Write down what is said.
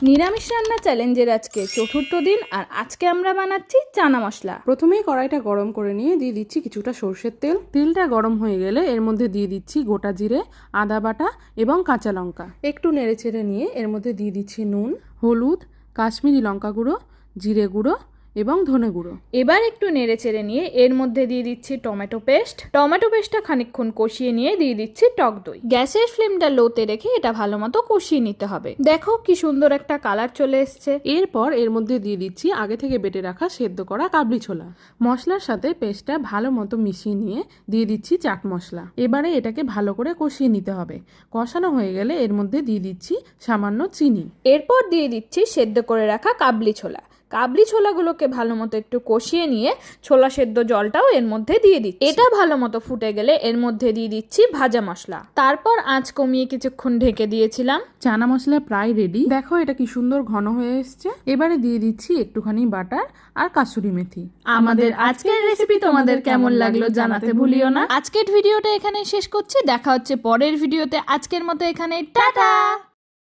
নিরামিষ রান্না চ্যালেঞ্জের আজকে চতুর্থ দিন, আর আজকে আমরা বানাচ্ছি চানা মশলা। প্রথমেই কড়াইটা গরম করে নিয়ে দিয়ে দিচ্ছি কিছুটা সর্ষের তেল। তেলটা গরম হয়ে গেলে এর মধ্যে দিয়ে দিচ্ছি গোটা জিরে, আদা বাটা এবং কাঁচা লঙ্কা। একটু নেড়েচেড়ে নিয়ে এর মধ্যে দিয়ে দিচ্ছি নুন, হলুদ, কাশ্মীরি লঙ্কা গুঁড়ো, জিরে গুঁড়ো এবং ধনে গুঁড়ো। এবার একটু নেড়ে চেড়ে নিয়ে এর মধ্যে দিয়ে দিচ্ছি টমেটো পেস্ট। টমেটো পেস্টটা খানিকক্ষণ কষিয়ে নিয়ে দিয়ে দিচ্ছি টক দই। গ্যাসের ফ্লেমটা লোতে রেখে এটা ভালো মতো কষিয়ে নিতে হবে। দেখো কি সুন্দর একটা কালার চলে এসছে। এরপর এর মধ্যে দিয়ে দিচ্ছি আগে থেকে বেটে রাখা সেদ্ধ করা কাবলি ছোলা। মশলার সাথে পেস্টটা ভালো মতো মিশিয়ে নিয়ে দিয়ে দিচ্ছি চাট মশলা। এবারে এটাকে ভালো করে কষিয়ে নিতে হবে। কষানো হয়ে গেলে এর মধ্যে দিয়ে দিচ্ছি সামান্য চিনি। এরপর দিয়ে দিচ্ছি সেদ্ধ করে রাখা কাবলি ছোলা। কাবলি ছোলাগুলোকে ভালো মতো একটু কষিয়ে নিয়ে ছোলা সেদ্ধ জলটাও এর মধ্যে দিয়ে দিচ্ছি। এটা ভালো মতো ফুটে গেলে এর মধ্যে দিয়ে দিচ্ছি ভাজা মশলা। তারপর আঁচ কমিয়ে কিছুক্ষণ ঢেকে দিয়েছিলাম। চানা মশলা প্রায় রেডি। দেখো এটা কি সুন্দর ঘন হয়ে এসছে। এবারে দিয়ে দিচ্ছি একটুখানি বাটার আর কাসুরি মেথি। আমাদের আজকের রেসিপি তোমাদের কেমন লাগলো জানাতে ভুলিও না। আজকের ভিডিওটা এখানে শেষ করছি। দেখা হচ্ছে পরের ভিডিওতে। আজকের মতো এখানে টাটা।